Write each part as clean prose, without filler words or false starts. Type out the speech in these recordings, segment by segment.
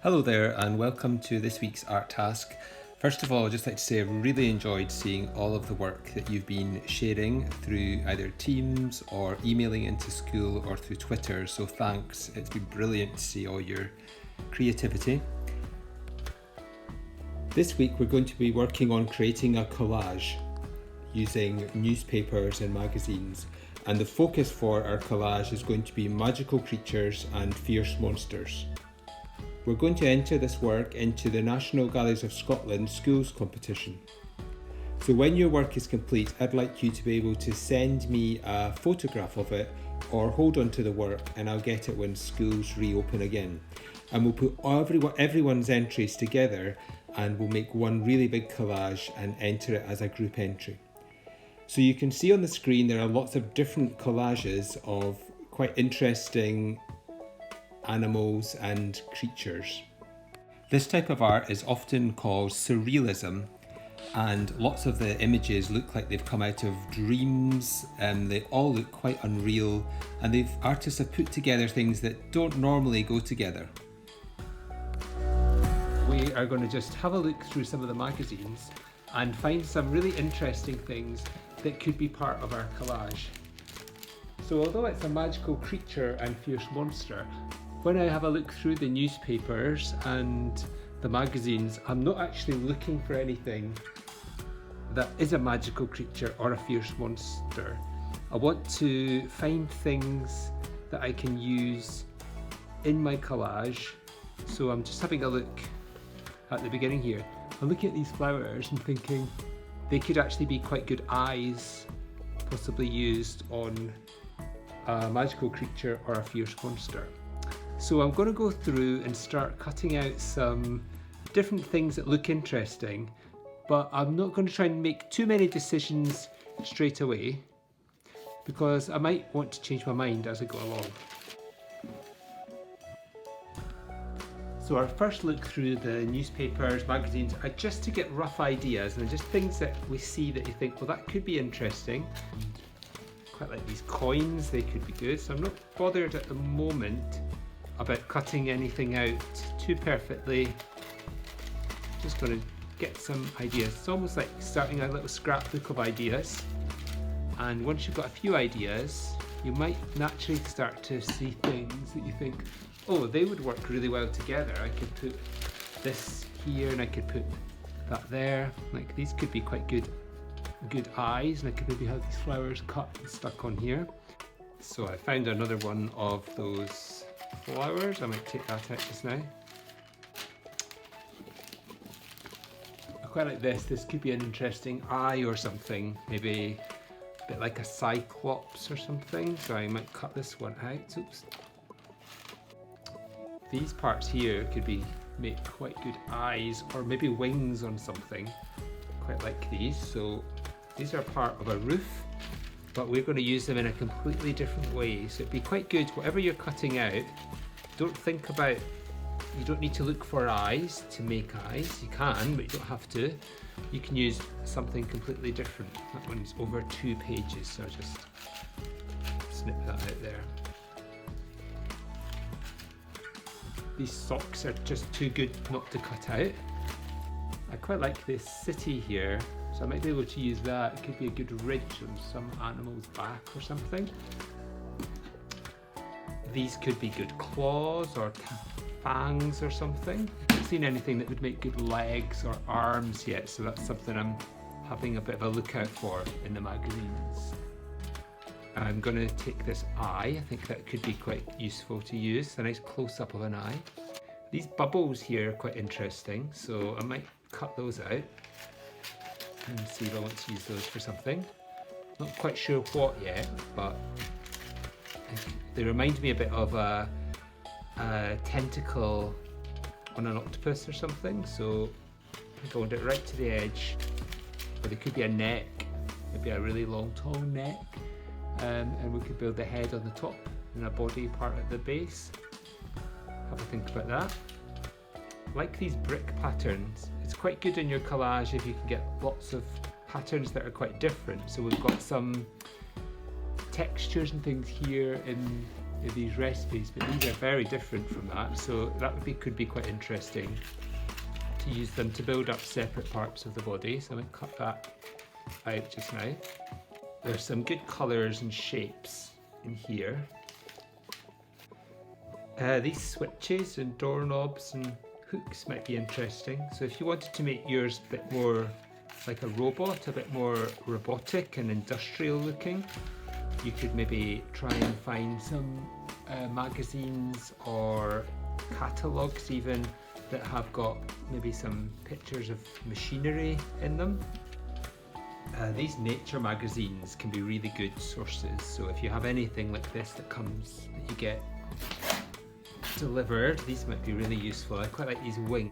Hello there and welcome to this week's art task. First of all, I'd just like to say I've really enjoyed seeing all of the work that you've been sharing through either Teams or emailing into school or through Twitter, so thanks. It's been brilliant to see all your creativity. This week we're going to be working on creating a collage using newspapers and magazines, and the focus for our collage is going to be magical creatures and fierce monsters. We're going to enter this work into the National Galleries of Scotland Schools competition. So when your work is complete, I'd like you to be able to send me a photograph of it or hold on to the work, and I'll get it when schools reopen again. And we'll put everyone's entries together and we'll make one really big collage and enter it as a group entry. So you can see on the screen there are lots of different collages of quite interesting animals and creatures. This type of art is often called surrealism, and lots of the images look like they've come out of dreams, and they all look quite unreal, and artists have put together things that don't normally go together. We are going to just have a look through some of the magazines and find some really interesting things that could be part of our collage. So although it's a magical creature and fierce monster, when I have a look through the newspapers and the magazines, I'm not actually looking for anything that is a magical creature or a fierce monster. I want to find things that I can use in my collage. So I'm just having a look at the beginning here. I'm looking at these flowers and thinking they could actually be quite good eyes, possibly used on a magical creature or a fierce monster. So I'm going to go through and start cutting out some different things that look interesting, but I'm not going to try and make too many decisions straight away because I might want to change my mind as I go along. So our first look through the newspapers, magazines are just to get rough ideas and just things that we see that you think, well, that could be interesting. Quite like these coins, they could be good. So I'm not bothered at the moment about cutting anything out too perfectly. Just going to get some ideas. It's almost like starting a little scrapbook of ideas, and once you've got a few ideas you might naturally start to see things that you think, oh, they would work really well together. I could put this here and I could put that there. Like these could be quite good eyes, and I could maybe have these flowers cut and stuck on here. So I found another one of those flowers. I might take that out just now. I quite like this. This could be an interesting eye or something, maybe a bit like a cyclops or something. So I might cut this one out. Oops. These parts here could make quite good eyes or maybe wings on something. Quite like these. So these are part of a roof, but we're going to use them in a completely different way. So it'd be quite good, whatever you're cutting out, you don't need to look for eyes to make eyes. You can, but you don't have to. You can use something completely different. That one's over 2 pages, so I'll just snip that out there. These socks are just too good not to cut out. I quite like this city here, so I might be able to use that. It could be a good ridge on some animal's back or something. These could be good claws or fangs or something. I haven't seen anything that would make good legs or arms yet, so that's something I'm having a bit of a look out for in the magazines. I'm going to take this eye. I think that could be quite useful to use, a nice close-up of an eye. These bubbles here are quite interesting, so I might cut those out and see if I want to use those for something. Not quite sure what yet, but they remind me a bit of a tentacle on an octopus or something, so I think I want it right to the edge. But it could be a neck, maybe a really long tall neck, and we could build the head on the top and a body part at the base. Have a think about that. Like these brick patterns, it's quite good in your collage if you can get lots of patterns that are quite different. So we've got some textures and things here in these recipes, but these are very different from that, so that could be quite interesting to use them to build up separate parts of the body. So I'm going to cut that out just now. There's some good colours and shapes in here. These switches and doorknobs and hooks might be interesting. So if you wanted to make yours a bit more like a robot, a bit more robotic and industrial looking, you could maybe try and find some magazines or catalogues even that have got maybe some pictures of machinery in them. These nature magazines can be really good sources, so if you have anything like this that you get delivered, these might be really useful. I quite like these wings.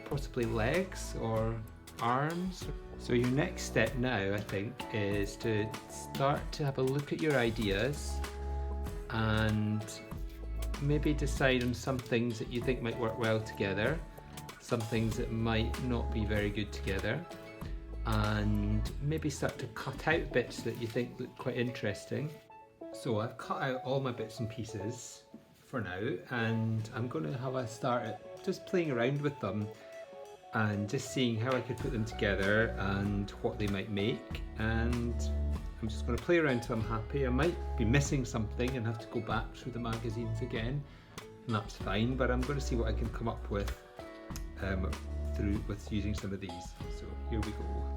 Possibly legs or arms. So your next step now, I think, is to start to have a look at your ideas and maybe decide on some things that you think might work well together, some things that might not be very good together, and maybe start to cut out bits that you think look quite interesting. So I've cut out all my bits and pieces for now, and I'm going to have a start at just playing around with them and just seeing how I could put them together and what they might make. And I'm just going to play around till I'm happy. I might be missing something and have to go back through the magazines again, and that's fine, but I'm going to see what I can come up with with using some of these. So here we go.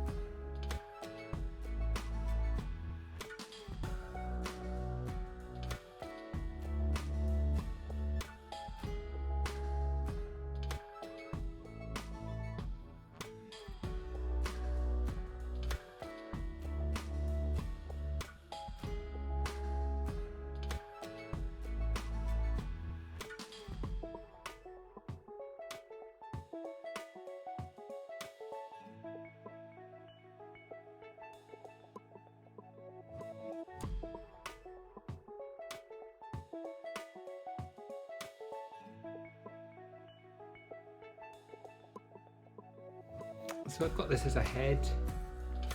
So I've got this as a head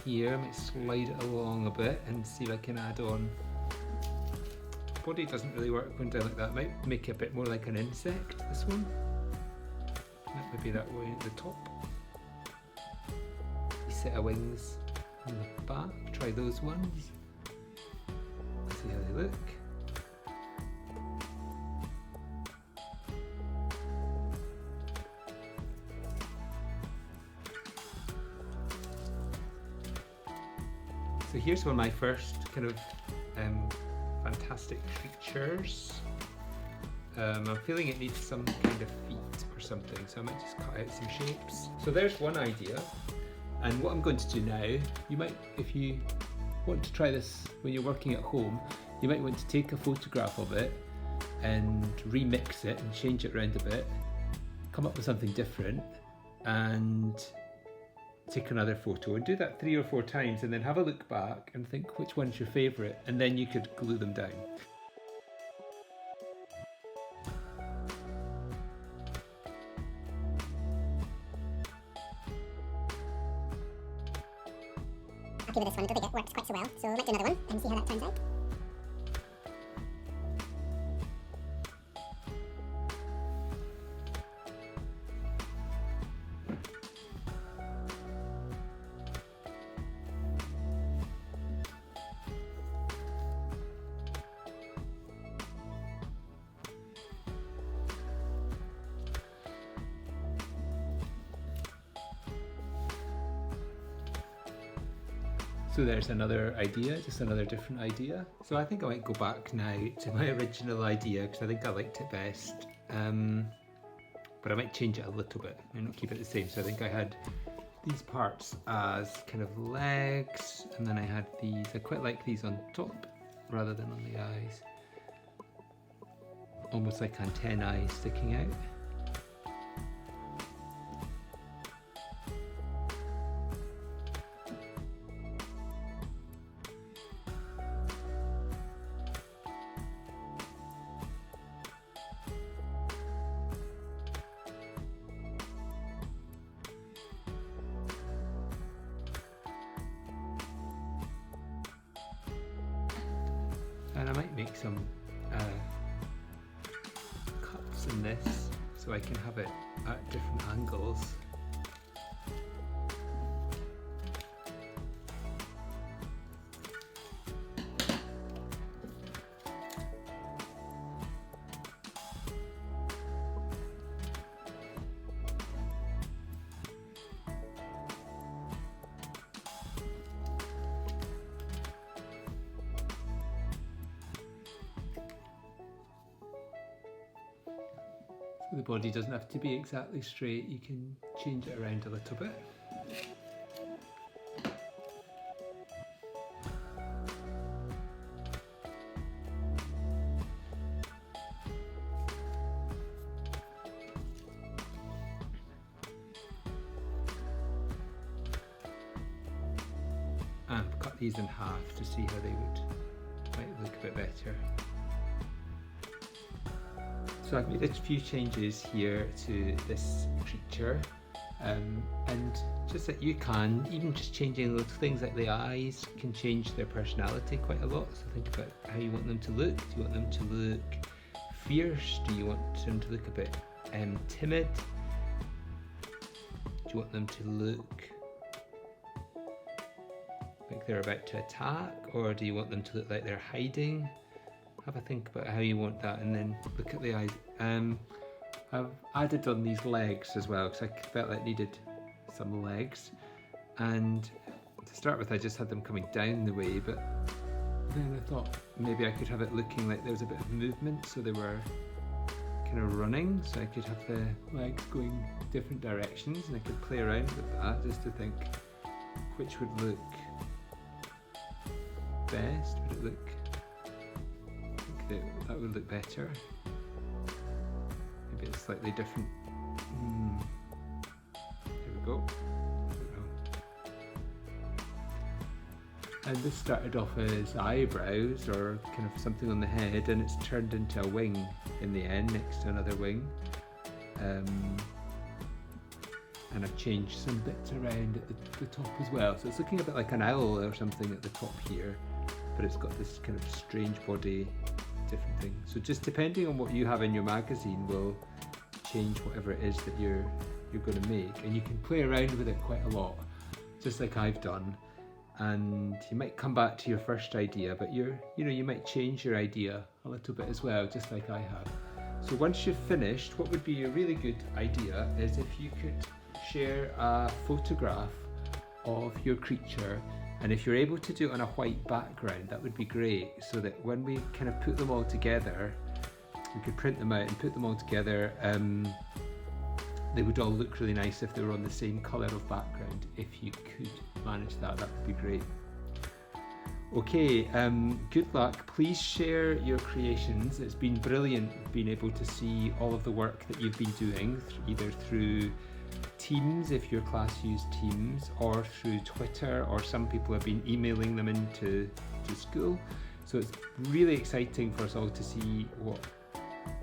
here. I might slide it along a bit and see if I can add on. Body doesn't really work going down like that. Might make it a bit more like an insect, this one. That would be that way at the top. A set of wings on the back. Try those ones. See how they look. So here's one of my first kind of fantastic creatures. I'm feeling it needs some kind of feet or something, so I might just cut out some shapes. So there's one idea, and what I'm going to do now, you might, if you want to try this when you're working at home, you might want to take a photograph of it and remix it and change it around a bit, come up with something different, and take another photo and do that 3 or 4 times, and then have a look back and think which one's your favourite, and then you could glue them down. I'll give it this one, I don't think it works quite so well, so I might do another one and see how that turns out. So there's another idea, just another different idea. So I think I might go back now to my original idea because I think I liked it best. But I might change it a little bit and not keep it the same. So I think I had these parts as kind of legs, and then I had these, I quite like these on top rather than on the eyes. Almost like antennae sticking out. make some cuts in this so I can have it at different angles. The body doesn't have to be exactly straight, you can change it around a little bit. And cut these in half to see how they might look a bit better. So I've made a few changes here to this creature, and just that you can, even just changing little things like the eyes can change their personality quite a lot. So think about how you want them to look. Do you want them to look fierce? Do you want them to look a bit timid? Do you want them to look like they're about to attack, or do you want them to look like they're hiding? Have a think about how you want that, and then look at the eyes. I've added on these legs as well because I felt like I needed some legs, and to start with I just had them coming down the way, but then I thought maybe I could have it looking like there was a bit of movement, so they were kind of running, so I could have the legs going different directions, and I could play around with that just to think which would look best. Would it look, that would look better. Maybe it's slightly different. There we go. And this started off as eyebrows or kind of something on the head, and it's turned into a wing in the end next to another wing. And I've changed some bits around at the top as well. So it's looking a bit like an owl or something at the top here, but it's got this kind of strange body, different thing. So just depending on what you have in your magazine will change whatever it is that you're going to make, and you can play around with it quite a lot, just like I've done. And you might come back to your first idea, but you might change your idea a little bit as well, just like I have. So once you've finished, what would be a really good idea is if you could share a photograph of your creature, and if you're able to do it on a white background, that would be great, so that when we kind of put them all together, we could print them out and put them all together. They would all look really nice if they were on the same colour of background. If you could manage that, that would be great. Okay, good luck. Please share your creations. It's been brilliant being able to see all of the work that you've been doing, either through Teams, if your class used Teams, or through Twitter, or some people have been emailing them into school. So it's really exciting for us all to see what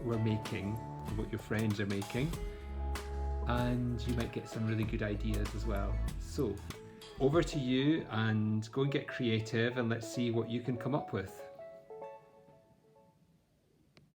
we're making, what your friends are making, and you might get some really good ideas as well. So over to you, and go and get creative, and let's see what you can come up with.